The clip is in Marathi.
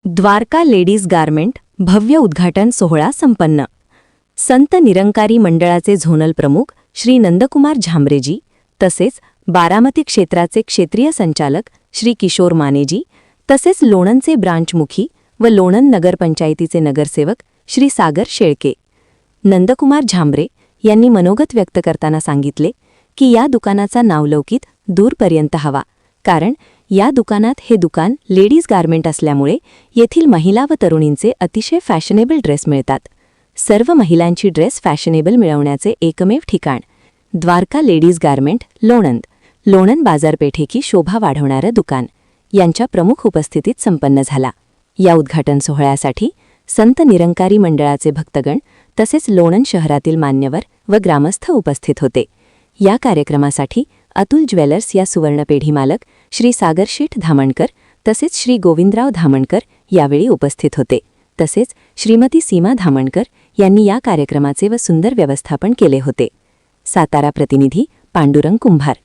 द्वारका लेडीज गारमेंट भव्य उद्घाटन सोहळा संपन्न। संत निरंकारी मंडळाचे झोनल प्रमुख श्री नंदकुमार झांबरेजी तसेच बारामती क्षेत्राचे क्षेत्रीय संचालक श्री किशोर मानेजी तसेच लोणंदचे ब्रांचमुखी व लोणंद नगरपंचायतीचे नगरसेवक श्री सागर शेळके। नंदकुमार झांबरे यांनी मनोगत व्यक्त करताना सांगितले की या दुकानाचा नावलौकिक दूरपर्यंत हवा, कारण या दुकानात हे दुकान लेडीज गारमेंट असल्यामुळे येथील महिला व तरुणींचे अतिशय फॅशनेबल ड्रेस मिळतात। सर्व महिलांची ड्रेस फॅशनेबल मिळवण्याचे एकमेव ठिकाण द्वारका लेडीज गारमेंट लोणंद बाजारपेठेची शोभा वाढवणारं दुकान यांच्या प्रमुख उपस्थितीत संपन्न झाला। या उद्घाटन सोहळ्यासाठी संत निरंकारी मंडळाचे भक्तगण तसेच लोणंद शहरातील मान्यवर व ग्रामस्थ उपस्थित होते। या कार्यक्रमासाठी अतुल ज्वेलर्स या सुवर्णपेढी मालक श्री सागरशेठ धामणकर तसेच श्री गोविंदराव धामणकर यावेळी उपस्थित होते। तसेच श्रीमती सीमा धामणकर यांनी या कार्यक्रमाचे व सुंदर व्यवस्थापन केले होते। सातारा प्रतिनिधी पांडुरंग कुंभार।